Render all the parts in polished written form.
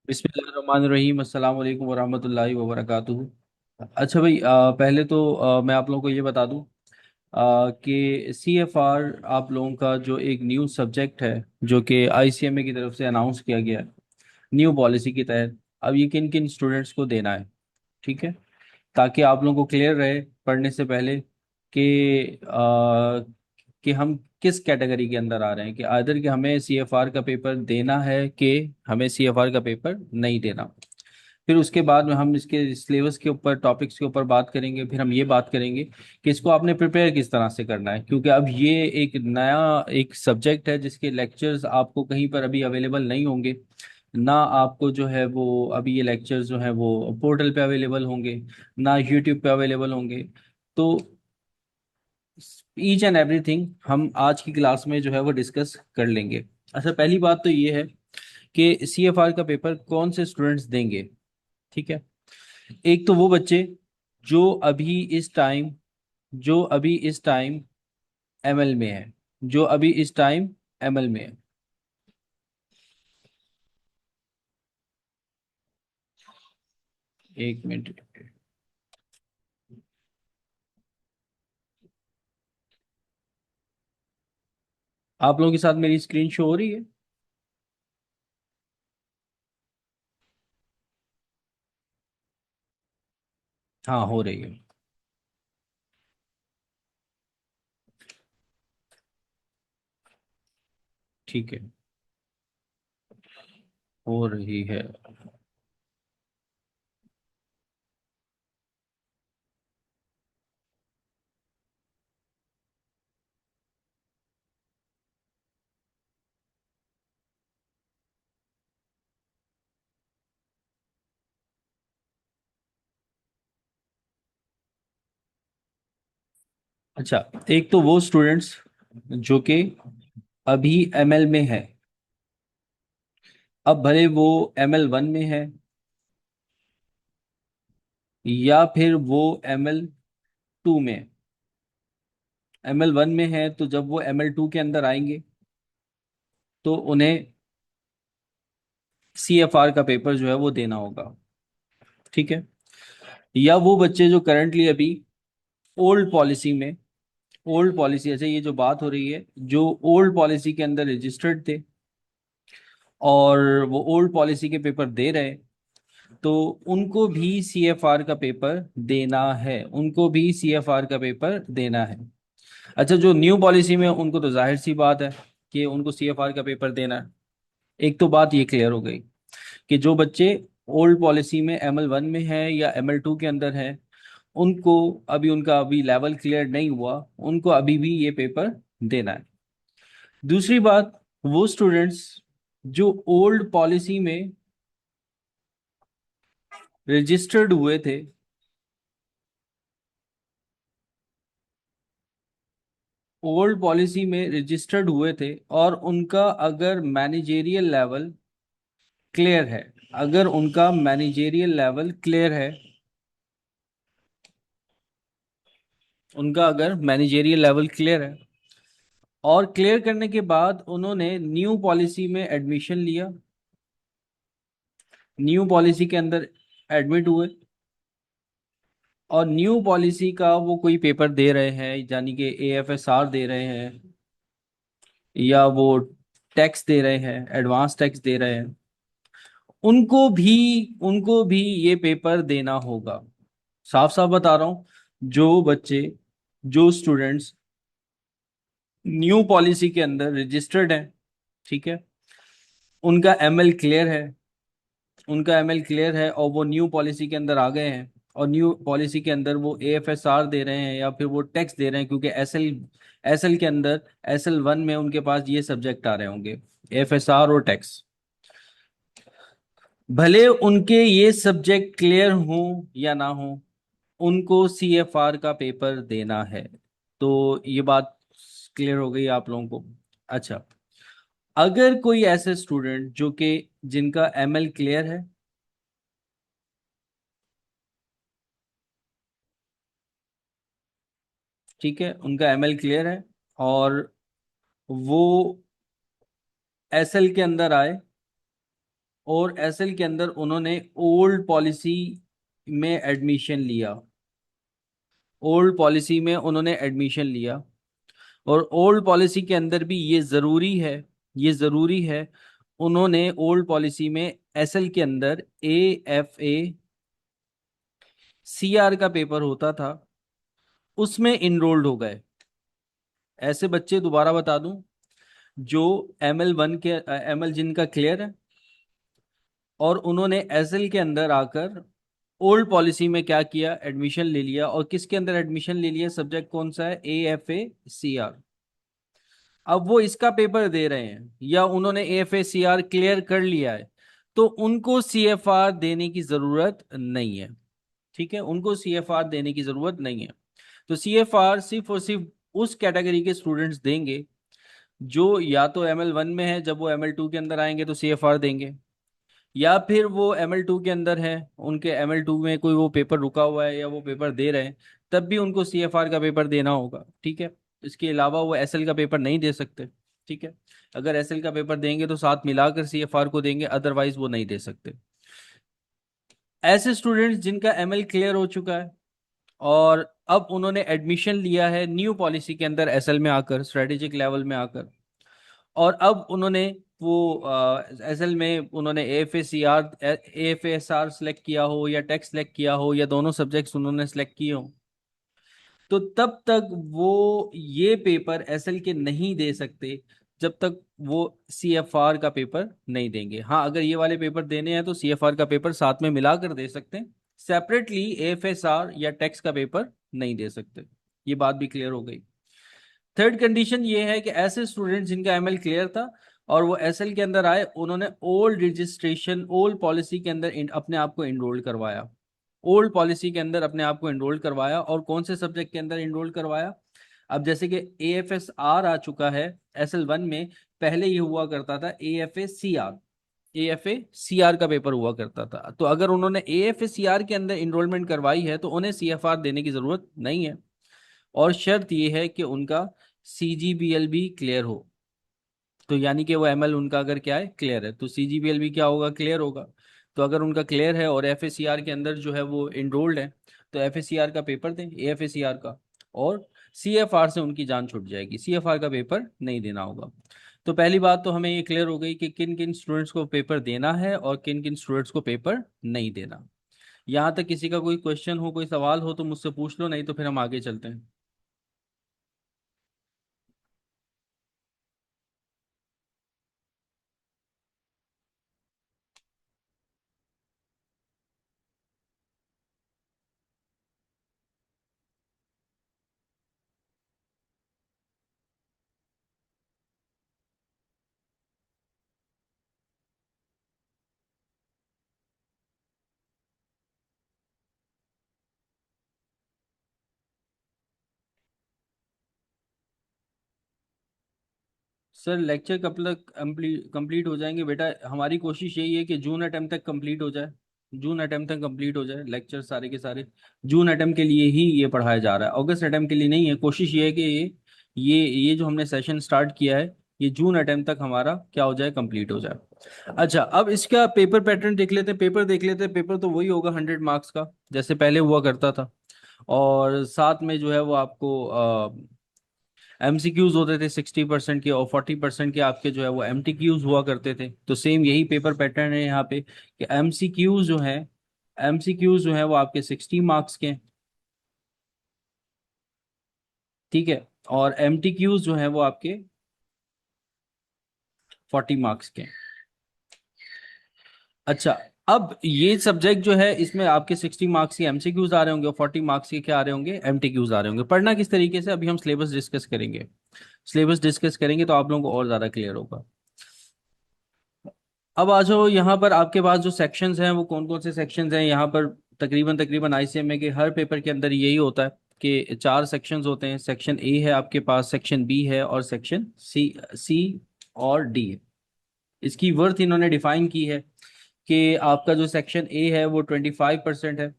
बिस्मिल्लाहिर्रहमानिर्रहीम अस्सलाम वालेकुम वरहमतुल्लाहि वबरकातुहू। अच्छा भाई, पहले तो मैं आप लोगों को ये बता दूं कि CFR आप लोगों का जो एक न्यू सब्जेक्ट है, जो कि ICMA की तरफ से अनाउंस किया गया है न्यू पॉलिसी के तहत। अब ये किन किन स्टूडेंट्स को देना है, ठीक है, ताकि आप लोगों को क्लियर रहे पढ़ने से पहले कि हम किस कैटेगरी के अंदर आ रहे हैं, कि आदर कि हमें CFR का पेपर देना है कि हमें CFR का पेपर नहीं देना। फिर उसके बाद में हम इसके सिलेबस के ऊपर, टॉपिक्स के ऊपर बात करेंगे। फिर हम ये बात करेंगे कि इसको आपने प्रिपेयर किस तरह से करना है, क्योंकि अब ये एक नया एक सब्जेक्ट है जिसके लेक्चर्स आपको कहीं पर अभी अवेलेबल नहीं होंगे ना। आपको जो है वो अभी ये लेक्चर्स जो है वो पोर्टल पे अवेलेबल होंगे, ना यूट्यूब पे अवेलेबल होंगे। तो ईच एंड एवरीथिंग हम आज की क्लास में जो है वो डिस्कस कर लेंगे। अच्छा, पहली बात तो ये है कि CFR का पेपर कौन से स्टूडेंट्स देंगे, ठीक है। एक तो वो बच्चे जो अभी इस टाइम जो अभी इस टाइम ML में है, जो अभी इस टाइम ML में है। एक मिनट, आप लोगों के साथ मेरी स्क्रीन शो हो रही है? हाँ, हो रही है। ठीक है, हो रही है। अच्छा, एक तो वो स्टूडेंट्स जो कि अभी ML में है, अब भले वो ML 1 में है या फिर वो ML 2 में है। ML 1 में है तो जब वो ML 2 के अंदर आएंगे तो उन्हें CFR का पेपर जो है वो देना होगा, ठीक है। या वो बच्चे जो करंटली अभी ओल्ड पॉलिसी में, ओल्ड पॉलिसी, ऐसे ये जो बात हो रही है, जो ओल्ड पॉलिसी के अंदर रजिस्टर्ड थे और वो ओल्ड पॉलिसी के पेपर दे रहे हैं, तो उनको भी CFR का पेपर देना है, उनको भी CFR का पेपर देना है। अच्छा, जो न्यू पॉलिसी में उनको तो जाहिर सी बात है कि उनको CFR का पेपर देना है। एक तो बात ये क्लियर हो गई कि जो बच्चे ओल्ड पॉलिसी में ML 1 में है या ML 2 के अंदर है, उनको अभी उनका अभी लेवल क्लियर नहीं हुआ, उनको अभी भी ये पेपर देना है। दूसरी बात, वो स्टूडेंट्स जो ओल्ड पॉलिसी में रजिस्टर्ड हुए थे, ओल्ड पॉलिसी में रजिस्टर्ड हुए थे और उनका अगर मैनेजेरियल लेवल क्लियर है, अगर उनका मैनेजेरियल लेवल क्लियर है, उनका अगर मैनेजेरियल लेवल क्लियर है और क्लियर करने के बाद उन्होंने न्यू पॉलिसी में एडमिशन लिया, न्यू पॉलिसी के अंदर एडमिट हुए और न्यू पॉलिसी का वो कोई पेपर दे रहे हैं, यानी कि AFSR दे रहे हैं या वो टैक्स दे रहे हैं, एडवांस टैक्स दे रहे हैं, उनको भी ये पेपर देना होगा। साफ साफ बता रहा हूं, जो बच्चे, जो स्टूडेंट्स न्यू पॉलिसी के अंदर रजिस्टर्ड हैं, ठीक है, उनका ML क्लियर है, उनका ML क्लियर है और वो न्यू पॉलिसी के अंदर आ गए हैं और न्यू पॉलिसी के अंदर वो AFSR दे रहे हैं या फिर वो टैक्स दे रहे हैं, क्योंकि एसएल के अंदर SL 1 में उनके पास ये सब्जेक्ट आ रहे होंगे, AFSR और टैक्स। भले उनके ये सब्जेक्ट क्लियर हो या ना हो, उनको CFR का पेपर देना है। तो ये बात क्लियर हो गई आप लोगों को। अच्छा, अगर कोई ऐसे स्टूडेंट जो कि जिनका ML क्लियर है, ठीक है, उनका ML क्लियर है और वो SL के अंदर आए और एसएल के अंदर उन्होंने ओल्ड पॉलिसी में एडमिशन लिया, ओल्ड पॉलिसी में उन्होंने एडमिशन लिया। और ओल्ड पॉलिसी के अंदर भी ये ज़रूरी है, ये ज़रूरी है, उन्होंने ओल्ड पॉलिसी में एसएल के अंदर एएफए सीआर का पेपर होता था, उसमें इनरोल्ड हो गए। ऐसे बच्चे, दोबारा बता दूं, जो ML1 के ML जिनका क्लियर है और उन्होंने एसएल के अंदर आकर ओल्ड पॉलिसी में क्या किया, एडमिशन ले लिया। और किसके अंदर एडमिशन ले लिया, सब्जेक्ट कौन सा है, AFA CR। अब वो इसका पेपर दे रहे हैं या उन्होंने AFA CR क्लियर कर लिया है, तो उनको CFR देने की जरूरत नहीं है। ठीक है, उनको CFR देने की जरूरत नहीं है। तो CFR सिर्फ और सिर्फ उस कैटेगरी के स्टूडेंट्स देंगे जो या तो ML1 में है, जब वो ML2 के अंदर आएंगे तो CFR देंगे, या फिर वो ML2 के अंदर है, उनके ML2 में कोई वो पेपर रुका हुआ है या वो पेपर दे रहे हैं, तब भी उनको CFR का पेपर देना होगा। ठीक है, इसके अलावा वो SL का पेपर नहीं दे सकते। ठीक है, अगर SL का पेपर देंगे तो साथ मिलाकर CFR को देंगे, अदरवाइज वो नहीं दे सकते। ऐसे स्टूडेंट्स जिनका ML क्लियर हो चुका है और अब उन्होंने एडमिशन लिया है न्यू पॉलिसी के अंदर, SL में आकर, स्ट्रेटेजिक लेवल में आकर, और अब उन्होंने वो एसएल में उन्होंने AFASR सेलेक्ट किया हो या टेक्स्ट सेलेक्ट किया हो या दोनों सब्जेक्ट्स उन्होंने सेलेक्ट किए हो, तो तब तक वो ये पेपर एसएल के नहीं दे सकते जब तक वो CFR का पेपर नहीं देंगे। हाँ, अगर ये वाले पेपर देने हैं तो CFR का पेपर साथ में मिलाकर दे सकते हैं, सेपरेटली AFSR या टेक्स्ट का पेपर नहीं दे सकते। ये बात भी क्लियर हो गई। थर्ड कंडीशन ये है कि ऐसे स्टूडेंट जिनका ML क्लियर था और वो SL के अंदर आए, उन्होंने ओल्ड रजिस्ट्रेशन, ओल्ड पॉलिसी के अंदर अपने आप को इनरोल करवाया, ओल्ड पॉलिसी के अंदर अपने आप को इनरोल करवाया। और कौन से सब्जेक्ट के अंदर इनरोल करवाया, अब जैसे कि AFSR आ चुका है SL1 में, पहले ये हुआ करता था AFACR, AFACR का पेपर हुआ करता था। तो अगर उन्होंने AFACR के अंदर इनरोलमेंट करवाई है तो उन्हें CFR देने की जरूरत नहीं है। और शर्त यह है कि उनका CGBL भी क्लियर हो। तो यानी कि वो ML उनका अगर क्या है, क्लियर है, तो CGBL भी क्या होगा, क्लियर होगा। तो अगर उनका क्लियर है और FACR के अंदर जो है वो इनरोल्ड है, तो FACR का पेपर दें, AFACR का, और CFR से उनकी जान छूट जाएगी, CFR का पेपर नहीं देना होगा। तो पहली बात तो हमें ये क्लियर हो गई कि किन किन स्टूडेंट्स को पेपर देना है और किन किन स्टूडेंट्स को पेपर नहीं देना। यहाँ तक किसी का कोई क्वेश्चन हो, कोई सवाल हो तो मुझसे पूछ लो, नहीं तो फिर हम आगे चलते हैं। सर लेक्चर कब तक कंप्लीट हो जाएंगे बेटा, हमारी कोशिश यही है कि जून अटेम्प्ट तक कंप्लीट हो जाए, जून अटेम्प्ट तक कंप्लीट हो जाए लेक्चर सारे के सारे। जून अटेम्प्ट के लिए ही ये पढ़ाया जा रहा है, अगस्त अटेम्प्ट के लिए नहीं है। कोशिश ये है कि ये जो हमने सेशन स्टार्ट किया है, ये जून अटेम्प्ट तक हमारा क्या हो जाए, कंप्लीट हो जाए। अच्छा, अब इसका पेपर पैटर्न देख लेते हैं, पेपर देख लेते हैं। पेपर तो वही होगा 100 मार्क्स का, जैसे पहले हुआ करता था। और साथ में जो है वो आपको MCQs होते थे 60% के, और 40% के आपके जो है वो MTQs हुआ करते थे। तो सेम यही पेपर पैटर्न है यहाँ पे कि MCQs जो है वो आपके 60 मार्क्स के हैं। ठीक है, और MTQs जो है वो आपके 40 मार्क्स के हैं। अच्छा, अब ये सब्जेक्ट जो है इसमें आपके 60 मार्क्स के MCQs आ रहे होंगे और 40 मार्क्स के क्या आ रहे होंगे, MTQs आ रहे होंगे। पढ़ना किस तरीके से, अभी हम सिलेबस डिस्कस करेंगे, सिलेबस डिस्कस करेंगे तो आप लोगों को और ज्यादा क्लियर होगा। अब आ जाओ यहाँ पर, आपके पास जो सेक्शंस हैं वो कौन कौन से सेक्शंस हैं यहाँ पर। तकरीबन तकरीबन ICMA के हर पेपर के अंदर यही होता है कि 4 सेक्शंस होते हैं। सेक्शन A है आपके पास, सेक्शन B है, और सेक्शन सी और D है। इसकी वर्थ इन्होंने डिफाइन की है कि आपका जो सेक्शन A है वो 25% है,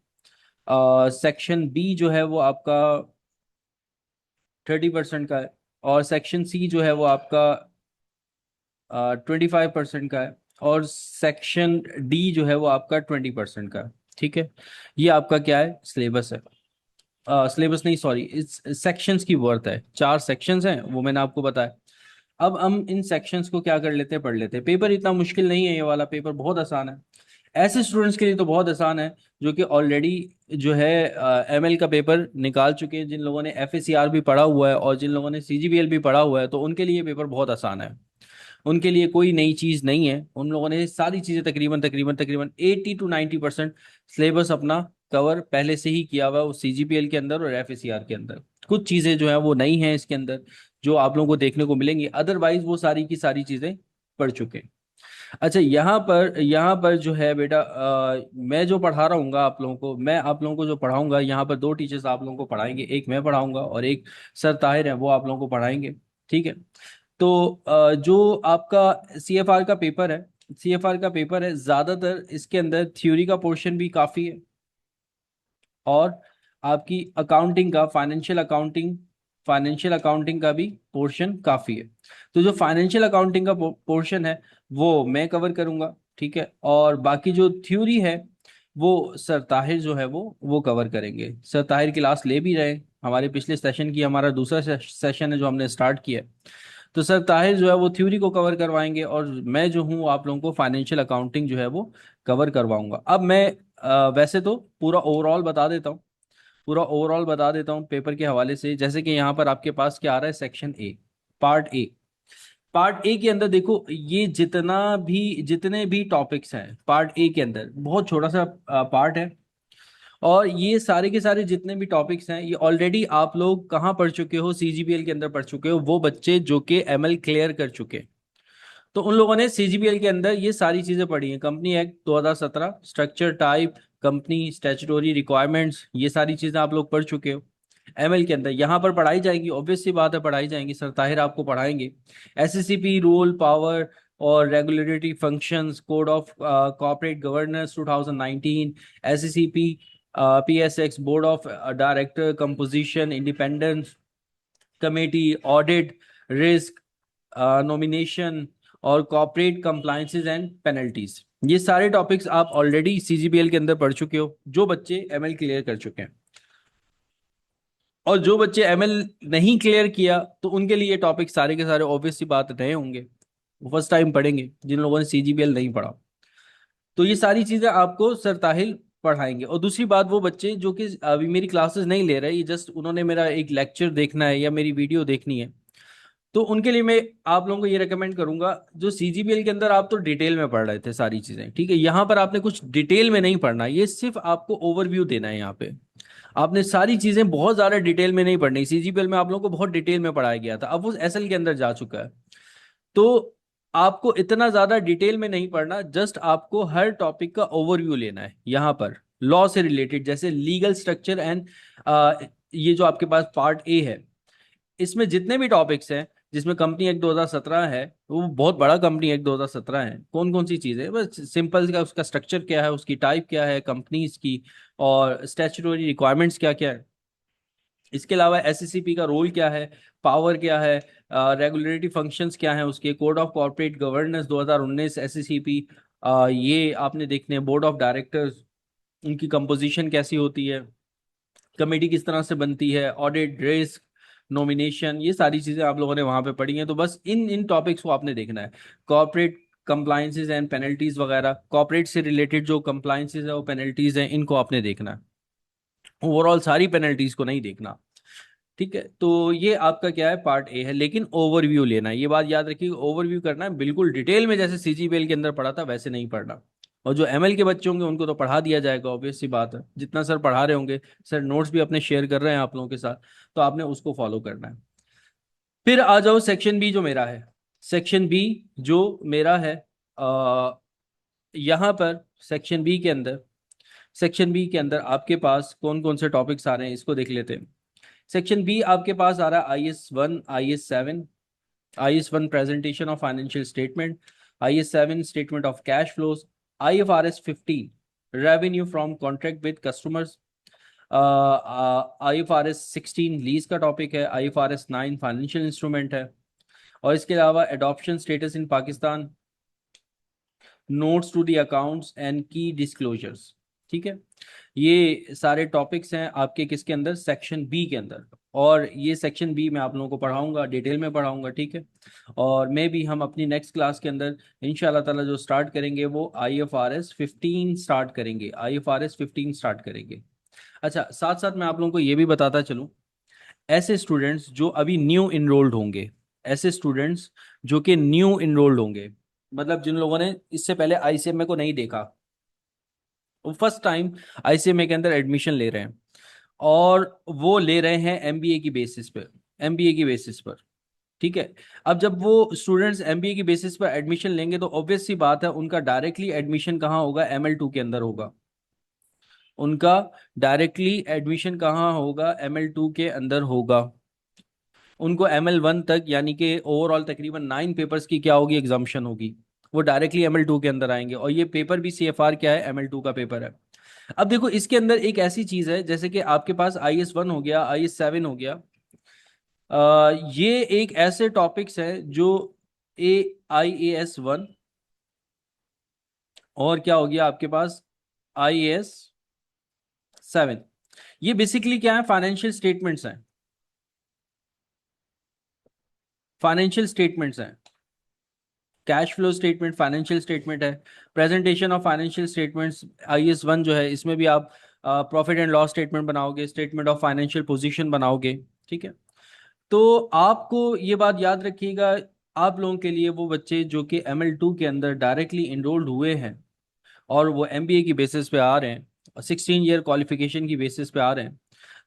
सेक्शन B जो है वो आपका 30% का है, और सेक्शन C जो है वो आपका 25% का है, और सेक्शन डी जो है वो आपका 20% का है। ठीक है, ये आपका क्या है, सिलेबस है। सिलेबस नहीं, सॉरी, इस सेक्शंस की वर्थ है, 4 सेक्शंस हैं वो मैंने आपको बताया। अब हम इन सेक्शंस को क्या कर लेते हैं, पढ़ लेते हैं। पेपर इतना मुश्किल नहीं है, ये वाला पेपर बहुत आसान है। ऐसे स्टूडेंट्स के लिए तो बहुत आसान है जो कि ऑलरेडी जो है एमएल का पेपर निकाल चुके हैं, जिन लोगों ने एफएसीआर भी पढ़ा हुआ है और जिन लोगों ने सीजीबीएल भी पढ़ा हुआ है, तो उनके लिए पेपर बहुत आसान है। उनके लिए कोई नई चीज नहीं है, उन लोगों ने सारी चीजें तकरीबन तकरीबन तकरीबन 80 to 90% सिलेबस अपना कवर पहले से ही किया हुआ है उस सीजीपीएल के अंदर और एफएसीआर के अंदर। कुछ चीजें जो है वो नई हैं इसके अंदर, जो आप लोगों को देखने को मिलेंगी, अदरवाइज वो सारी की सारी चीजें पढ़ चुके हैं। अच्छा, यहाँ पर जो है बेटा, मैं जो पढ़ा रहा हूँ आप लोगों को, मैं आप लोगों को जो पढ़ाऊंगा, यहाँ पर 2 टीचर्स आप लोगों को पढ़ाएंगे, एक मैं पढ़ाऊंगा और एक सर ताहिर है वो आप लोगों को पढ़ाएंगे। ठीक है। तो जो आपका सीएफआर का पेपर है, सीएफआर का पेपर है, ज्यादातर इसके अंदर थ्योरी का पोर्शन भी काफी है और आपकी अकाउंटिंग का, फाइनेंशियल अकाउंटिंग का भी पोर्शन काफी है। तो जो फाइनेंशियल अकाउंटिंग का पोर्शन है वो मैं कवर करूंगा। ठीक है, और बाकी जो थ्योरी है वो सर ताहिर जो है वो कवर करेंगे। सर ताहिर क्लास ले भी रहे हैं, हमारे पिछले सेशन की हमारा दूसरा सेशन है जो हमने स्टार्ट किया है। तो सर ताहिर जो है वो थ्योरी को कवर करवाएंगे और मैं जो हूँ आप लोगों को फाइनेंशियल अकाउंटिंग जो है वो कवर करवाऊंगा। अब मैं वैसे तो पूरा ओवरऑल बता देता हूँ पेपर के हवाले से। जैसे कि यहाँ पर आपके पास क्या आ रहा है, सेक्शन ए, पार्ट ए के अंदर देखो, ये जितने भी टॉपिक्स हैं पार्ट ए के अंदर, बहुत छोटा सा पार्ट है। और ये सारे के सारे जितने भी टॉपिक्स हैं ये ऑलरेडी आप लोग कहाँ पढ़ चुके हो, सीजीपीएल के अंदर पढ़ चुके हो, वो बच्चे जो कि एमएल क्लियर कर चुके हैं। तो उन लोगों ने सीजीपीएल के अंदर ये सारी चीजें पढ़ी हैं, company act 2017, structure type, company statutory requirements, ये सारी चीजें आप लोग पढ़ चुके हो। एमएल के अंदर यहाँ पर पढ़ाई जाएगी, ऑब्वियस सी बात है पढ़ाई जाएंगी, सर ताहिर आपको पढ़ाएंगे। एसएससीपी रोल, पावर और regulatory functions, code of corporate governance 2019, SECP, PSX, board of director composition, independence committee, audit, risk, nomination और कॉर्पोरेट कंप्लायंसेस एंड पेनल्टीज, ये सारे टॉपिक्स आप ऑलरेडी सीजीपीएल के अंदर पढ़ चुके हो, जो बच्चे एमएल क्लियर कर चुके हैं। और जो बच्चे एमएल नहीं क्लियर किया तो उनके लिए टॉपिक सारे के सारे ऑब्वियस सी बात नए होंगे, वो फर्स्ट टाइम पढ़ेंगे जिन लोगों ने सीजीपीएल नहीं पढ़ा। तो ये सारी चीजें आपको सर ताहिल पढ़ाएंगे। और दूसरी बात, वो बच्चे जो कि अभी मेरी क्लासेस नहीं ले रहे, ये जस्ट उन्होंने मेरा एक लेक्चर देखना है या मेरी वीडियो देखनी है, तो उनके लिए मैं आप लोगों को ये रेकमेंड करूंगा, जो सीजीपीएल के अंदर आप तो डिटेल में पढ़ रहे थे सारी चीजें, ठीक है, यहाँ पर आपने कुछ डिटेल में नहीं पढ़ना, ये सिर्फ आपको ओवरव्यू देना है। यहाँ पे आपने सारी चीजें बहुत ज्यादा डिटेल में नहीं पढ़नी। सीजीपीएल में आप लोगों को बहुत डिटेल में पढ़ाया गया था, अब वो एसएल के अंदर जा चुका है, तो आपको इतना ज्यादा डिटेल में नहीं पढ़ना, जस्ट आपको हर टॉपिक का ओवरव्यू लेना है। यहाँ पर लॉ से रिलेटेड, जैसे लीगल स्ट्रक्चर एंड ये जो आपके पास पार्ट ए है, इसमें जितने भी टॉपिक्स हैं, जिसमें कंपनी एक्ट 2017 है, वो बहुत बड़ा कंपनी एक्ट 2017 है, कौन कौन सी चीजें, बस सिंपल का उसका स्ट्रक्चर क्या है, उसकी टाइप क्या है कंपनीज की, और स्टैट्यूटोरी रिक्वायरमेंट्स क्या क्या है, इसके अलावा एसएससीपी का रोल क्या है, पावर क्या है, रेगुलेटरी फंक्शंस क्या हैं उसके, कोड ऑफ कॉर्पोरेट गवर्नेंस 2019 एसएससीपी, ये आपने देखने हैं, बोर्ड ऑफ डायरेक्टर्स, उनकी कंपोजिशन कैसी होती है, कमेटी किस तरह से बनती है, ऑडिट, रिस्क, नॉमिनेशन, ये सारी चीजें आप लोगों ने वहां पे पढ़ी हैं। तो बस इन इन टॉपिक्स को आपने देखना है। कॉर्पोरेट कंप्लायंसेस एंड पेनल्टीज वगैरह, कॉर्पोरेट से रिलेटेड जो कंप्लायंसेस है वो पेनल्टीज हैं, इनको आपने देखना है, ओवरऑल सारी पेनल्टीज को नहीं देखना। ठीक है, तो ये आपका क्या है, पार्ट ए है, लेकिन ओवरव्यू लेना है, ये बात याद रखिए, ओवरव्यू करना है, बिल्कुल डिटेल में जैसे सीजीपीएल के अंदर पढ़ा था वैसे नहीं पढ़ना। और जो एमएल के बच्चे होंगे उनको तो पढ़ा दिया जाएगा, ऑब्वियस सी बात है, जितना सर पढ़ा रहे होंगे, सर नोट्स भी अपने शेयर कर रहे हैं आप लोगों के साथ, तो आपने उसको फॉलो करना है। फिर आ जाओ सेक्शन बी जो मेरा है, सेक्शन बी जो मेरा है, आ, यहाँ पर सेक्शन बी के अंदर आपके पास कौन कौन से टॉपिक्स आ रहे हैं इसको देख लेते हैं। सेक्शन बी आपके पास आ रहा है IS 1, IS 7, IS 1 presentation of financial statement, IS 7 statement of cash flows, IFRS 15 revenue from contract with customers, IFRS 16 lease का टॉपिक है, IFRS 9 फाइनेंशियल इंस्ट्रूमेंट है, और इसके अलावा adoption status in Pakistan, notes to the accounts and key disclosures. ठीक है, ये सारे टॉपिक्स हैं आपके किसके अंदर, सेक्शन बी के अंदर। और ये सेक्शन बी मैं आप लोगों को पढ़ाऊंगा, डिटेल में पढ़ाऊंगा, ठीक है। और मैं भी हम अपनी नेक्स्ट क्लास के अंदर इंशाल्लाह ताला जो स्टार्ट करेंगे वो IFRS 15 स्टार्ट करेंगे, IFRS 15 स्टार्ट करेंगे। अच्छा, साथ साथ मैं आप लोगों को ये भी बताता चलूं, ऐसे स्टूडेंट्स जो अभी न्यू इनरोल्ड होंगे, ऐसे स्टूडेंट्स जो कि न्यू इनरोल्ड होंगे, मतलब जिन लोगों ने इससे पहले ICMA को नहीं देखा, वो फर्स्ट टाइम ICMA के अंदर एडमिशन ले रहे हैं, और वो ले रहे हैं MBA की बेसिस पर, MBA की बेसिस पर। ठीक है, अब जब वो स्टूडेंट्स MBA की बेसिस पर एडमिशन लेंगे तो ऑब्वियस सी बात है उनका डायरेक्टली एडमिशन कहाँ होगा, ML2 के अंदर होगा। उनका डायरेक्टली एडमिशन कहाँ होगा, ML2 के अंदर होगा। उनको ML1 तक यानी कि ओवरऑल तकरीबन 9 पेपर्स की क्या होगी, एग्जाम्शन होगी। वो डायरेक्टली ML2 के अंदर आएंगे, और ये पेपर भी CFR क्या है, ML2 का पेपर है। अब देखो इसके अंदर एक ऐसी चीज है, जैसे कि आपके पास IS1 हो गया, IS7 हो गया। ये एक ऐसे टॉपिक्स हैं जो IAS1, और क्या हो गया आपके पास IAS7। ये बेसिकली क्या है, फाइनेंशियल स्टेटमेंट्स हैं, फाइनेंशियल स्टेटमेंट्स हैं। Cash flow statement financial statement है, presentation of financial statements. IS1 जो है इसमें भी आप प्रॉफिट एंड लॉस स्टेटमेंट बनाओगे, स्टेटमेंट ऑफ फाइनेंशियल पोजीशन बनाओगे। ठीक है, तो आपको ये बात याद रखिएगा, आप लोगों के लिए वो बच्चे जो कि ML2 के अंदर डायरेक्टली इनरोल्ड हुए हैं और वो MBA की बेसिस पे आ रहे हैं, 16 ईयर क्वालिफिकेशन की बेसिस पे आ रहे हैं,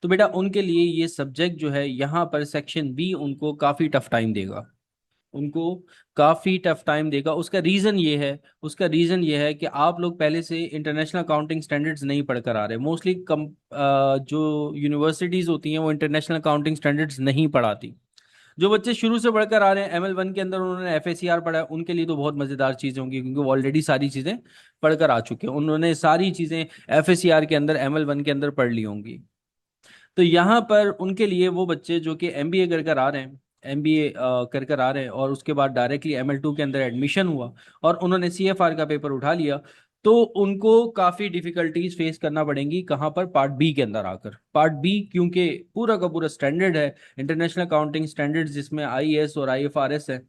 तो बेटा उनके लिए ये सब्जेक्ट जो है यहाँ पर सेक्शन बी उनको काफ़ी टफ टाइम देगा, उनको काफ़ी टफ टाइम देगा। उसका रीज़न ये है, उसका रीज़न ये है कि आप लोग पहले से इंटरनेशनल अकाउंटिंग स्टैंडर्ड्स नहीं पढ़कर आ रहे, मोस्टली कम जो यूनिवर्सिटीज़ होती हैं वो इंटरनेशनल अकाउंटिंग स्टैंडर्ड्स नहीं पढ़ाती। जो बच्चे शुरू से पढ़कर आ रहे हैं ML1 के अंदर, उन्होंने FACR पढ़ा है, उनके लिए तो बहुत मज़ेदार चीज़ें होंगी, क्योंकि वो ऑलरेडी सारी चीज़ें पढ़कर आ चुके हैं, उन्होंने सारी चीज़ें FACR के अंदर ML1 के अंदर पढ़ ली होंगी। तो यहाँ पर उनके लिए वो बच्चे जो कि MBA कर कर आ रहे हैं, MBA कर कर आ रहे हैं, और उसके बाद डायरेक्टली ML2 के अंदर एडमिशन हुआ और उन्होंने CFR का पेपर उठा लिया, तो उनको काफ़ी डिफिकल्टीज फेस करना पड़ेंगी कहाँ पर, पार्ट बी के अंदर आकर। पार्ट बी क्योंकि पूरा का पूरा स्टैंडर्ड है, इंटरनेशनल अकाउंटिंग स्टैंडर्ड, जिसमें IAS और IFRS है,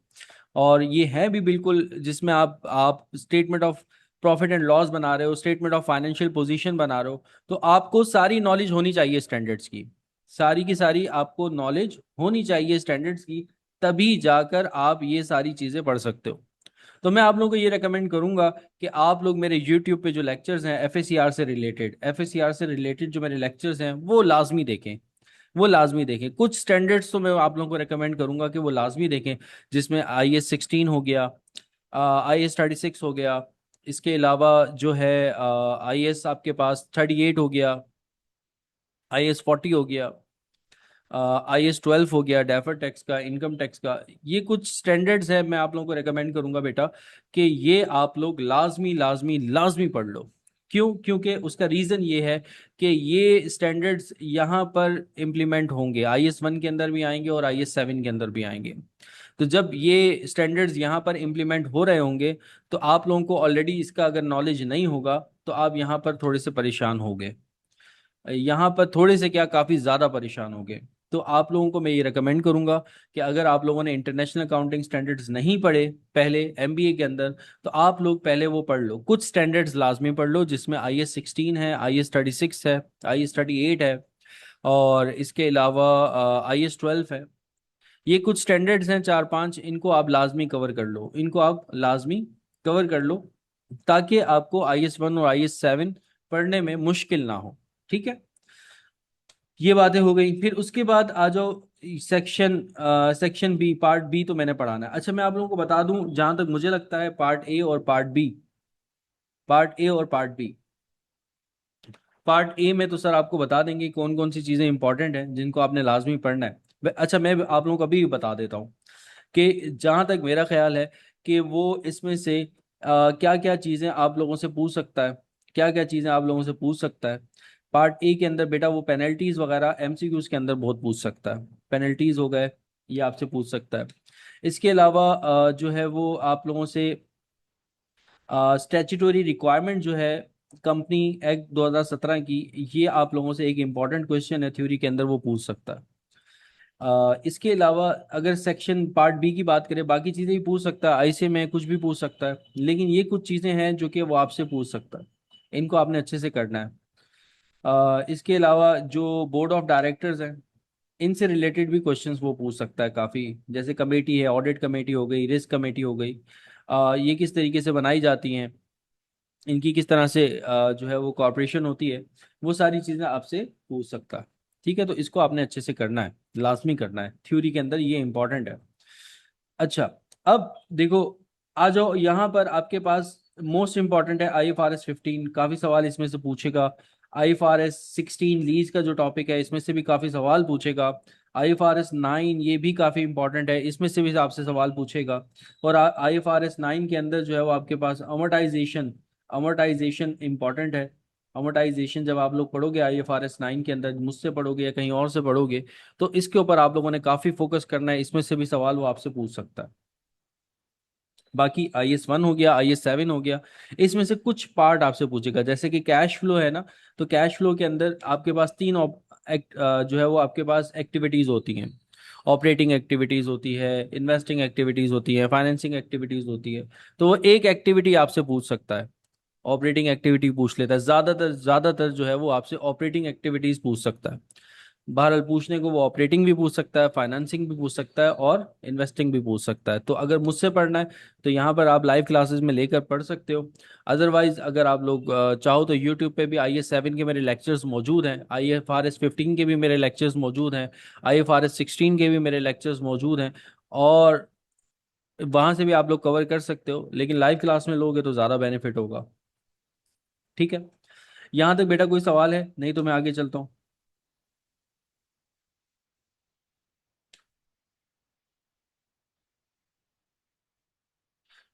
और ये है भी बिल्कुल जिसमें आप statement of profit and loss बना रहे हो, स्टेटमेंट ऑफ फाइनेंशियल पोजीशन बना रहे हो, तो आपको सारी नॉलेज होनी चाहिए स्टैंडर्ड्स की, सारी की सारी आपको नॉलेज होनी चाहिए स्टैंडर्ड्स की, तभी जाकर आप ये सारी चीज़ें पढ़ सकते हो। तो मैं आप लोगों को ये रेकमेंड करूंगा कि आप लोग मेरे यूट्यूब पे जो लेक्चर्स हैं FACR से रिलेटेड जो मेरे लेक्चर्स हैं वो लाजमी देखें, वो लाजमी देखें। कुछ स्टैंडर्ड्स तो मैं आप लोगों को रेकमेंड करूंगा कि वो लाजमी देखें, जिसमें IS16 हो गया, IS36 हो गया, इसके अलावा जो है IS आपके पास 38 हो गया, IS40 हो गया, IS12 हो गया, डेफर टैक्स का, इनकम टैक्स का। ये कुछ स्टैंडर्ड्स है, मैं आप लोगों को रेकमेंड करूंगा बेटा कि ये आप लोग लाजमी लाजमी लाजमी पढ़ लो। क्यों, क्योंकि उसका रीज़न ये है कि ये स्टैंडर्ड्स यहाँ पर इम्प्लीमेंट होंगे, IS1 के अंदर भी आएंगे और IS7 के अंदर भी आएंगे। तो जब ये स्टैंडर्ड्स यहाँ पर इम्प्लीमेंट हो रहे होंगे, तो आप लोगों को ऑलरेडी इसका अगर नॉलेज नहीं होगा तो आप यहाँ पर थोड़े से परेशान होंगे, यहाँ पर थोड़े से क्या, काफ़ी ज़्यादा परेशान हो गए। तो आप लोगों को मैं ये रेकमेंड करूंगा कि अगर आप लोगों ने इंटरनेशनल अकाउंटिंग स्टैंडर्ड्स नहीं पढ़े पहले MBA के अंदर, तो आप लोग पहले वो पढ़ लो, कुछ स्टैंडर्ड्स लाजमी पढ़ लो, जिसमें IS16 है, IS36 है, IS38 है, और इसके अलावा IS12 है। ये कुछ स्टैंडर्ड्स हैं 4 5, इनको आप लाजमी कवर कर लो, इनको आप लाजमी कवर कर लो, ताकि आपको IS1 और IS7 पढ़ने में मुश्किल ना हो। ठीक है, ये बातें हो गई। फिर उसके बाद आ जाओ सेक्शन बी, पार्ट बी तो मैंने पढ़ाना है। अच्छा, मैं आप लोगों को बता दूं, जहां तक मुझे लगता है पार्ट ए और पार्ट बी, पार्ट ए और पार्ट बी, पार्ट ए में तो सर आपको बता देंगे कौन कौन सी चीज़ें इंपॉर्टेंट हैं जिनको आपने लाजमी पढ़ना है। अच्छा, मैं आप लोगों को अभी भी बता देता हूँ कि जहां तक मेरा ख्याल है कि वो इसमें से क्या क्या चीज़ें आप लोगों से पूछ सकता है, क्या क्या चीज़ें आप लोगों से पूछ सकता है। पार्ट ए के अंदर बेटा वो पेनल्टीज वगैरह MCQs के अंदर बहुत पूछ सकता है, पेनल्टीज हो गए, ये आपसे पूछ सकता है। इसके अलावा जो है वो आप लोगों से स्टैट्यूटरी रिक्वायरमेंट जो है कंपनी एक्ट 2017 की, ये आप लोगों से एक इम्पॉर्टेंट क्वेश्चन है थ्योरी के अंदर, वो पूछ सकता है। इसके अलावा अगर सेक्शन पार्ट बी की बात करें, बाकी चीज़ें भी पूछ सकता है, आईसीए में कुछ भी पूछ सकता है, लेकिन ये कुछ चीज़ें हैं जो कि वो आपसे पूछ सकता है, इनको आपने अच्छे से करना है। इसके अलावा जो बोर्ड ऑफ डायरेक्टर्स हैं, इनसे रिलेटेड भी क्वेश्चंस वो पूछ सकता है काफ़ी, जैसे कमेटी है, ऑडिट कमेटी हो गई, रिस्क कमेटी हो गई, ये किस तरीके से बनाई जाती हैं, इनकी किस तरह से जो है वो कॉरपोरेशन होती है, वो सारी चीज़ें आपसे पूछ सकता है। ठीक है, तो इसको आपने अच्छे से करना है, लाजमी करना है, थ्योरी के अंदर ये इंपॉर्टेंट है। अच्छा, अब देखो, आ जाओ यहाँ पर, आपके पास मोस्ट इंपॉर्टेंट है IFRS 15, काफी सवाल इसमें से पूछेगा। IFRS 16 लीज का जो टॉपिक है, इसमें से भी काफी सवाल पूछेगा। IFRS 9 ये भी काफी इंपॉर्टेंट है, इसमें से भी आपसे सवाल पूछेगा। और IFRS 9 के अंदर जो है वो आपके पास अमोर्टाइजेशन, अमोर्टाइजेशन इंपॉर्टेंट है। अमोर्टाइजेशन जब आप लोग पढ़ोगे IFRS 9 के अंदर, मुझसे पढ़ोगे या कहीं और से पढ़ोगे, तो इसके ऊपर आप लोगों ने काफी फोकस करना है, इसमें से भी सवाल वो आपसे पूछ सकता है। बाकी IS 1 हो गया, IS 7 हो गया, इसमें से कुछ पार्ट आपसे पूछेगा, जैसे कि कैश फ्लो है ना, तो कैश फ्लो के अंदर आपके पास जो है वो आपके पास एक्टिविटीज होती हैं। ऑपरेटिंग एक्टिविटीज होती है, इन्वेस्टिंग एक्टिविटीज होती है, फाइनेंसिंग एक्टिविटीज होती है। तो वो एक एक्टिविटी आपसे पूछ सकता है, ऑपरेटिंग एक्टिविटी पूछ लेता है, ज्यादातर जो है वो आपसे ऑपरेटिंग एक्टिविटीज पूछ सकता है। बहरहाल पूछने को वो ऑपरेटिंग भी पूछ सकता है, फाइनेंसिंग भी पूछ सकता है, और इन्वेस्टिंग भी पूछ सकता है। तो अगर मुझसे पढ़ना है तो यहाँ पर आप लाइव क्लासेस में लेकर पढ़ सकते हो। अदरवाइज अगर आप लोग चाहो तो यूट्यूब पे भी IS 7 के मेरे लेक्चर्स मौजूद हैं, IFRS 15 के भी मेरे लेक्चर्स मौजूद हैं, IFRS 16 के भी मेरे लेक्चर्स मौजूद हैं, और वहाँ से भी आप लोग कवर कर सकते हो, लेकिन लाइव क्लास में लोगे तो ज़्यादा बेनिफिट होगा। ठीक है, यहाँ तक बेटा कोई सवाल है? नहीं तो मैं आगे चलता हूँ।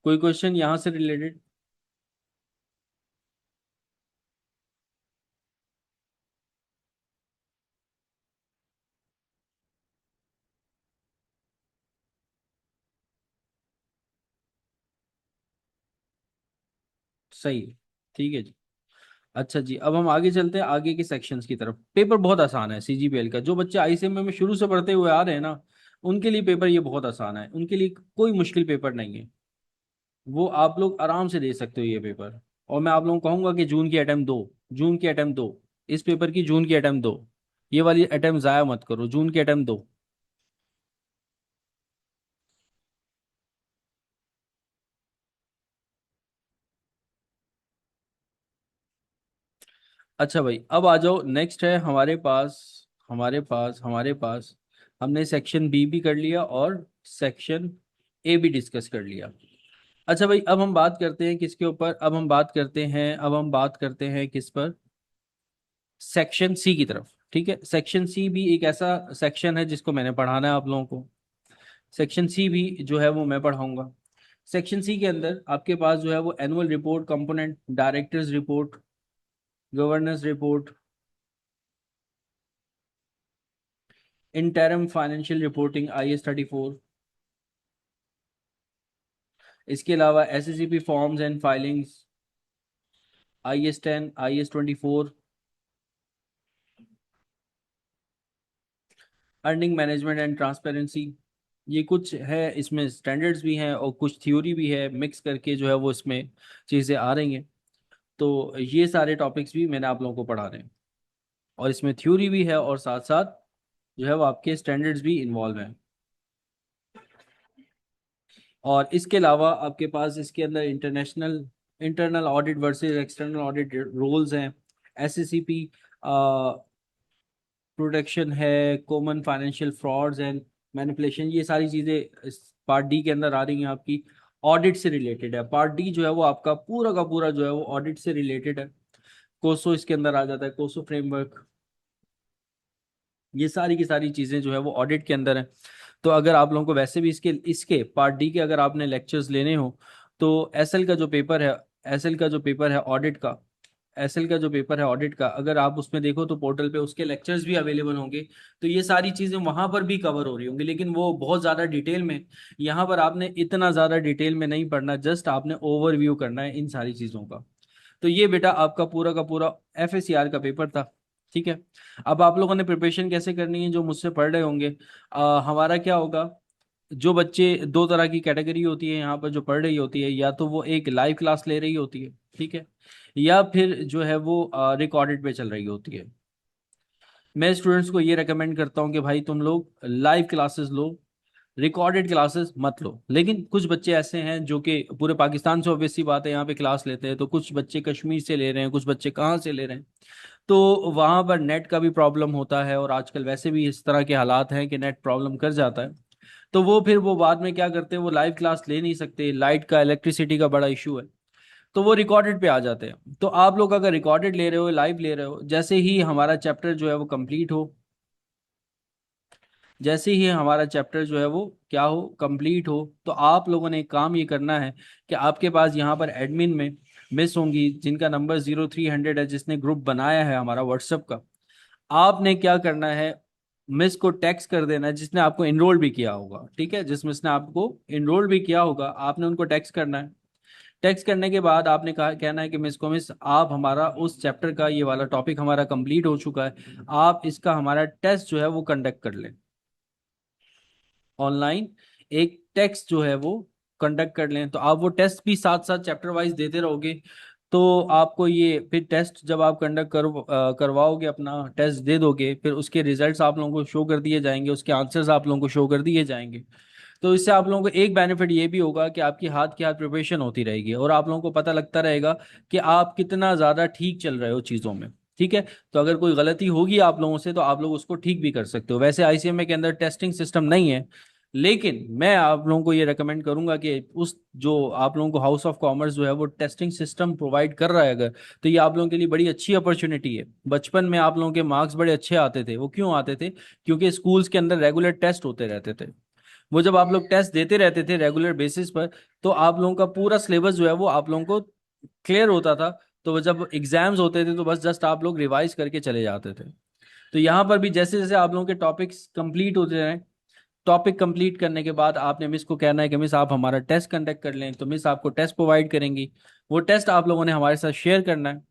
कोई क्वेश्चन यहाँ से रिलेटेड? सही है, ठीक है जी। अच्छा जी, अब हम आगे चलते हैं आगे के सेक्शंस की तरफ। पेपर बहुत आसान है CGPL का, जो बच्चे ICM में शुरू से पढ़ते हुए आ रहे हैं ना, उनके लिए पेपर ये बहुत आसान है, उनके लिए कोई मुश्किल पेपर नहीं है, वो आप लोग आराम से दे सकते हो ये पेपर। और मैं आप लोगों को कहूंगा कि जून की अटेम्प्ट दो, जून की अटेम्प्ट दो, इस पेपर की जून की अटेम्प्ट दो, ये वाली अटेम्प्ट ज़ाया मत करो, जून की अटेम्प्ट दो। अच्छा भाई, अब आ जाओ, नेक्स्ट है हमारे पास हमने सेक्शन बी भी कर लिया और सेक्शन ए भी डिस्कस कर लिया। अच्छा भाई, अब हम बात करते हैं किसके ऊपर, अब हम बात करते हैं किस पर, सेक्शन सी की तरफ। ठीक है, सेक्शन सी भी एक ऐसा सेक्शन है जिसको मैंने पढ़ाना है आप लोगों को। सेक्शन सी भी जो है वो मैं पढ़ाऊंगा। सेक्शन सी के अंदर आपके पास जो है वो annual report component, directors report, governance report, interim financial reporting IS 34, इसके अलावा SSCP forms and filings IS 10, IS 24, earning management and transparency. ये कुछ है, इसमें स्टैंडर्ड्स भी हैं और कुछ थ्योरी भी है, मिक्स करके जो है वो इसमें चीज़ें आ रही हैं। तो ये सारे टॉपिक्स भी मैंने आप लोगों को पढ़ा रहे हैं, और इसमें थ्योरी भी है और साथ साथ जो है वो आपके स्टैंडर्ड्स भी इन्वॉल्व हैं। और इसके अलावा आपके पास इसके अंदर internal audit versus external audit roles हैं, SSCP प्रोटेक्शन है, common financial frauds and manipulation, ये सारी चीज़ें इस पार्ट डी के अंदर आ रही हैं आपकी। ऑडिट से रिलेटेड है पार्ट डी, जो है वो आपका पूरा का पूरा जो है वो ऑडिट से रिलेटेड है। कोसो इसके अंदर आ जाता है, कोसो फ्रेमवर्क, ये सारी की सारी चीज़ें जो है वो ऑडिट के अंदर है। तो अगर आप लोगों को वैसे भी इसके इसके पार्ट डी के अगर आपने लेक्चर्स लेने हो, तो एसएल का जो पेपर है, एसएल का जो पेपर है ऑडिट का, एसएल का जो पेपर है ऑडिट का, अगर आप उसमें देखो तो पोर्टल पे उसके लेक्चर्स भी अवेलेबल होंगे। तो ये सारी चीजें वहां पर भी कवर हो रही होंगी, लेकिन वो बहुत ज्यादा डिटेल में। यहाँ पर आपने इतना ज्यादा डिटेल में नहीं पढ़ना, जस्ट आपने ओवरव्यू करना है इन सारी चीजों का। तो ये बेटा आपका पूरा का पूरा एफएससीआर का पेपर था। ठीक है। अब आप लोगों ने प्रिपरेशन कैसे करनी है, जो मुझसे पढ़ रहे होंगे, हमारा क्या होगा, जो बच्चे, दो तरह की कैटेगरी होती है यहाँ पर जो पढ़ रही होती है, या तो वो एक लाइव क्लास ले रही होती है, ठीक है, या फिर जो है वो रिकॉर्डेड पे चल रही होती है। मैं स्टूडेंट्स को ये रेकमेंड करता हूँ कि भाई तुम लोग लाइव क्लासेस लो, रिकॉर्डेड क्लासेस मत लो। लेकिन कुछ बच्चे ऐसे हैं जो कि पूरे पाकिस्तान से, ऑब्वियस सी बात है, यहाँ पे क्लास लेते हैं, तो कुछ बच्चे कश्मीर से ले रहे हैं, कुछ बच्चे कहाँ से ले रहे हैं, तो वहाँ पर नेट का भी प्रॉब्लम होता है, और आजकल वैसे भी इस तरह के हालात हैं कि नेट प्रॉब्लम कर जाता है। तो वो फिर वो बाद में क्या करते हैं, वो लाइव क्लास ले नहीं सकते, लाइट का, इलेक्ट्रिसिटी का बड़ा इशू है, तो वो रिकॉर्डेड पे आ जाते हैं। तो आप लोग अगर रिकॉर्डेड ले रहे हो, लाइव ले रहे हो, जैसे ही हमारा चैप्टर जो है वो कंप्लीट हो, जैसे ही हमारा चैप्टर जो है वो क्या हो, कंप्लीट हो, तो आप लोगों ने एक काम ये करना है कि आपके पास यहाँ पर एडमिन में मिस होंगी, जिनका नंबर 0300 है, जिसने ग्रुप बनाया है हमारा व्हाट्सएप का। आपने क्या करना है, मिस को टेक्स्ट कर देना है, जिसने आपको इनरोल भी किया होगा, ठीक है, जिस मिस ने आपको इनरोल भी किया होगा, आपने उनको टेक्स्ट करना है। टेक्स्ट करने के बाद आपने कहा, कहना है कि मिस को, मिस आप हमारा उस चैप्टर का ये वाला टॉपिक हमारा कंप्लीट हो चुका है, आप इसका हमारा टेस्ट जो है वो कंडक्ट कर लें ऑनलाइन। एक टेस्ट जो है वो कंडक्ट कर लें, तो आप वो टेस्ट भी साथ साथ चैप्टर वाइज देते रहोगे। तो आपको ये फिर टेस्ट जब आप कंडक्ट करवाओगे, अपना टेस्ट दे दोगे, फिर उसके रिजल्ट्स आप लोगों को शो कर दिए जाएंगे, उसके आंसर्स आप लोगों को शो कर दिए जाएंगे। तो इससे आप लोगों को एक बेनिफिट ये भी होगा कि आपकी हाथ की हाथ प्रिपरेशन होती रहेगी, और आप लोगों को पता लगता रहेगा कि आप कितना ज़्यादा ठीक चल रहे हो चीज़ों में। ठीक है। तो अगर कोई गलती होगी आप लोगों से, तो आप लोग उसको ठीक भी कर सकते हो। वैसे आईसीएमए के अंदर टेस्टिंग सिस्टम नहीं है, लेकिन मैं आप लोगों को ये रेकमेंड करूंगा कि उस, जो आप लोगों को हाउस ऑफ कॉमर्स जो है वो टेस्टिंग सिस्टम प्रोवाइड कर रहा है अगर, तो ये आप लोगों के लिए बड़ी अच्छी अपॉर्चुनिटी है। बचपन में आप लोगों के मार्क्स बड़े अच्छे आते थे, वो क्यों आते थे, क्योंकि स्कूल्स के अंदर रेगुलर टेस्ट होते रहते थे। वो जब आप लोग टेस्ट देते रहते थे रेगुलर बेसिस पर, तो आप लोगों का पूरा सिलेबस जो है वो आप लोगों को क्लियर होता था। तो वो जब एग्जाम्स होते थे, तो बस जस्ट आप लोग रिवाइज करके चले जाते थे। तो यहाँ पर भी जैसे जैसे आप लोगों के टॉपिक्स कंप्लीट होते हैं, टॉपिक कंप्लीट करने के बाद आपने मिस को कहना है कि मिस आप हमारा टेस्ट कंडक्ट कर लें, तो मिस आपको टेस्ट प्रोवाइड करेंगी। वो टेस्ट आप लोगों ने हमारे साथ शेयर करना है।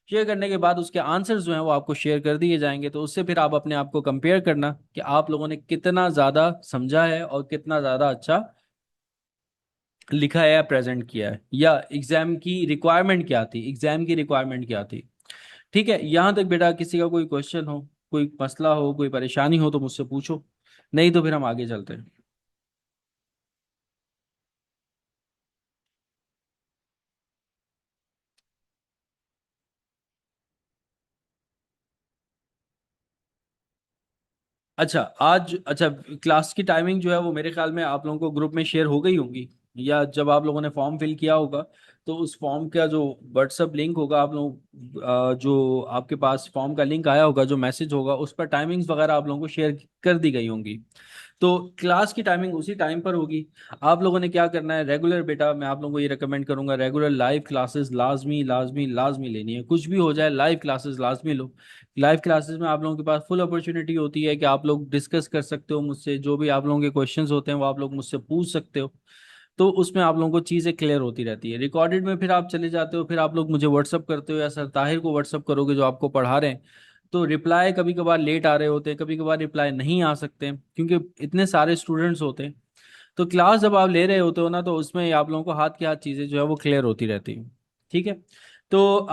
शेयर करने के बाद उसके आंसर्स जो हैं वो आपको शेयर कर दिए जाएंगे, तो उससे फिर आप अपने आप को कंपेयर करना कि आप लोगों ने कितना ज़्यादा समझा है और कितना ज़्यादा अच्छा लिखा है या प्रेजेंट किया है, या एग्जाम की रिक्वायरमेंट क्या थी, एग्जाम की रिक्वायरमेंट क्या थी। ठीक है। यहाँ तक बेटा किसी का कोई क्वेश्चन हो, कोई मसला हो, कोई परेशानी हो, तो मुझसे पूछो, नहीं तो फिर हम आगे चलते हैं। अच्छा आज, अच्छा, क्लास की टाइमिंग जो है वो मेरे ख्याल में आप लोगों को ग्रुप में शेयर हो गई होंगी, या जब आप लोगों ने फॉर्म फिल किया होगा, तो उस फॉर्म का जो व्हाट्सअप लिंक होगा, आप लोग जो आपके पास फॉर्म का लिंक आया होगा, जो मैसेज होगा, उस पर टाइमिंग्स वगैरह आप लोगों को शेयर कर दी गई होंगी। तो क्लास की टाइमिंग उसी टाइम पर होगी। आप लोगों ने क्या करना है, रेगुलर बेटा मैं आप लोगों को ये रिकमेंड करूंगा, रेगुलर लाइव क्लासेस लाजमी लाजमी लाजमी लेनी है, कुछ भी हो जाए लाइव क्लासेस लाजमी लो। लाइव क्लासेस में आप लोगों के पास फुल अपॉर्चुनिटी होती है कि आप लोग डिस्कस कर सकते हो मुझसे, जो भी आप लोगों के क्वेश्चंस होते हैं वो आप लोग मुझसे पूछ सकते हो। तो उसमें आप लोगों को चीज़ें क्लियर होती रहती है। रिकॉर्डेड में फिर आप चले जाते हो, फिर आप लोग मुझे व्हाट्सअप करते हो, या सर ताहिर को व्हाट्सअप करोगे जो आपको पढ़ा रहे हैं, तो रिप्लाई कभी कभार लेट आ रहे होते हैं, कभी कभार रिप्लाई नहीं आ सकते हैं, क्योंकि इतने सारे स्टूडेंट्स होते हैं। तो क्लास जब आप ले रहे होते हो ना, तो उसमें आप लोगों को हाथ की हाथ चीज़ें जो है वो क्लियर होती रहती हैं। ठीक है। तो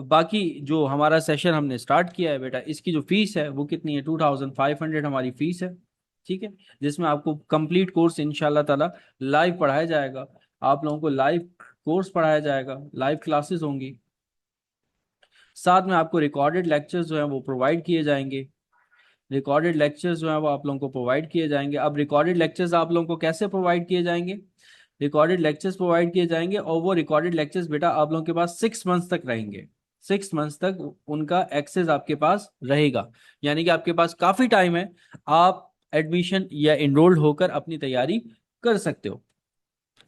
बाकी जो हमारा सेशन हमने स्टार्ट किया है बेटा, इसकी जो फीस है वो कितनी है, 2500 हमारी फीस है। ठीक है। जिसमें आपको कंप्लीट कोर्स इंशाल्लाह ताला लाइव पढ़ाया जाएगा। आप लोगों को लाइव कोर्स पढ़ाया जाएगा, लाइव क्लासेस होंगी, साथ में आपको रिकॉर्डेड लेक्चर्स जो हैं वो प्रोवाइड किए जाएंगे। रिकॉर्डेड लेक्चर्स जो हैं वो आप लोगों को प्रोवाइड किए जाएंगे। अब रिकॉर्डेड लेक्चर्स आप लोगों को कैसे प्रोवाइड किए जाएंगे, रिकॉर्डेड लेक्चर्स प्रोवाइड किए जाएंगे, और वो रिकॉर्डेड लेक्चर्स बेटा आप लोगों के पास 6 मंथ्स तक रहेंगे। 6 मंथ्स तक उनका एक्सेस आपके पास रहेगा, यानी कि आपके पास काफ़ी टाइम है, आप एडमिशन या इनरोल्ड होकर अपनी तैयारी कर सकते हो।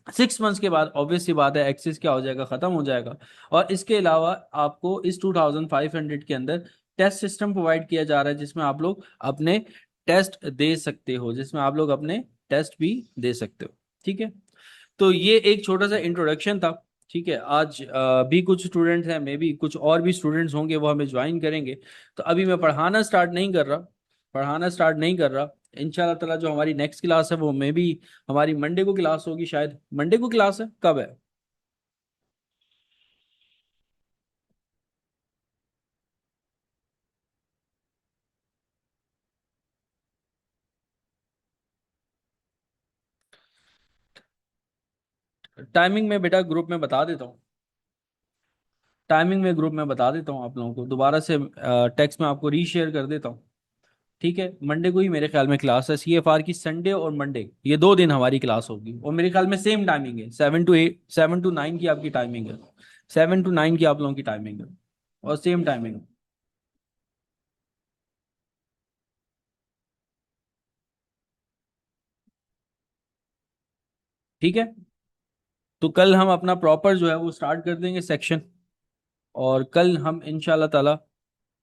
6 मंथ्स के बाद ऑब्वियस सी बात है एक्सेस क्या हो जाएगा, खत्म हो जाएगा। और इसके अलावा आपको इस 2500 के अंदर टेस्ट सिस्टम प्रोवाइड किया जा रहा है, जिसमें आप लोग अपने टेस्ट दे सकते हो, जिसमें आप लोग अपने टेस्ट भी दे सकते हो। ठीक है, तो ये एक छोटा सा इंट्रोडक्शन था। ठीक है, आज भी कुछ स्टूडेंट्स हैं, मे बी कुछ और भी स्टूडेंट्स होंगे वो हमें ज्वाइन करेंगे। तो अभी मैं पढ़ाना स्टार्ट नहीं कर रहा। इंशाल्लाह ताला जो हमारी नेक्स्ट क्लास है वो मे बी हमारी मंडे को क्लास होगी, शायद मंडे को क्लास है, कब है? टाइमिंग में बेटा ग्रुप में बता देता हूँ। टाइमिंग में ग्रुप में बता देता हूँ आप लोगों को, दोबारा से टेक्स्ट में आपको रीशेयर कर देता हूँ। ठीक है, मंडे को ही मेरे ख्याल में क्लास है CFR की, संडे और मंडे ये 2 दिन हमारी क्लास होगी, और मेरे ख्याल में सेम टाइमिंग है, 7 to 8, 7 to 9 की आपकी टाइमिंग है। 7 to 9 की आप लोगों की टाइमिंग है, और सेम टाइमिंग है। ठीक है, तो कल हम अपना प्रॉपर जो है वो स्टार्ट कर देंगे सेक्शन। और कल हम इंशाल्लाह ताला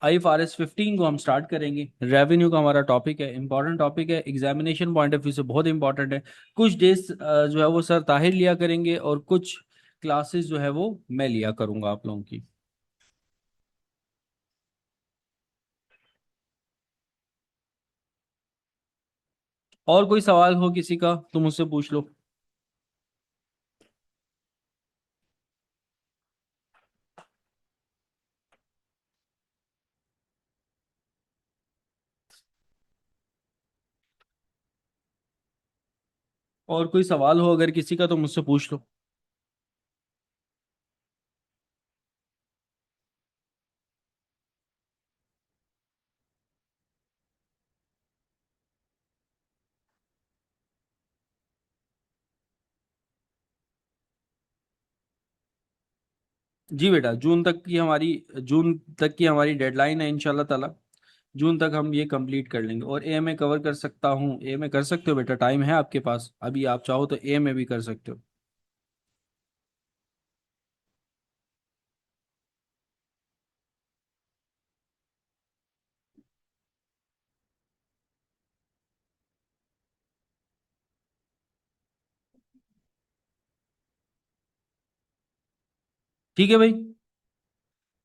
IFRS 15 को हम स्टार्ट करेंगे। रेवेन्यू का हमारा टॉपिक है, इंपॉर्टेंट टॉपिक है, एग्जामिनेशन पॉइंट ऑफ व्यू से बहुत इंपॉर्टेंट है। कुछ डेज जो है वो सर ताहिर लिया करेंगे, और कुछ क्लासेस जो है वो मैं लिया करूंगा आप लोगों की। और कोई सवाल हो किसी का तो मुझसे पूछ लो। और कोई सवाल हो अगर किसी का तो मुझसे पूछ लो। जी बेटा, जून तक की हमारी डेडलाइन है इंशाल्लाह ताला। जून तक हम ये कंप्लीट कर लेंगे, और AMA कवर कर सकता हूँ, AMA कर सकते हो बेटा, टाइम है आपके पास, अभी आप चाहो तो AMA भी कर सकते हो। ठीक है भाई,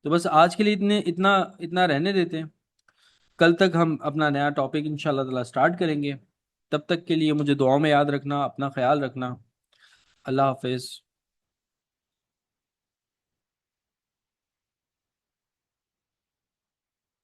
तो बस आज के लिए इतने इतना इतना रहने देते हैं। कल तक हम अपना नया टॉपिक इंशाल्लाह ताला स्टार्ट करेंगे। तब तक के लिए मुझे दुआओं में याद रखना, अपना ख्याल रखना। अल्लाह हाफिज।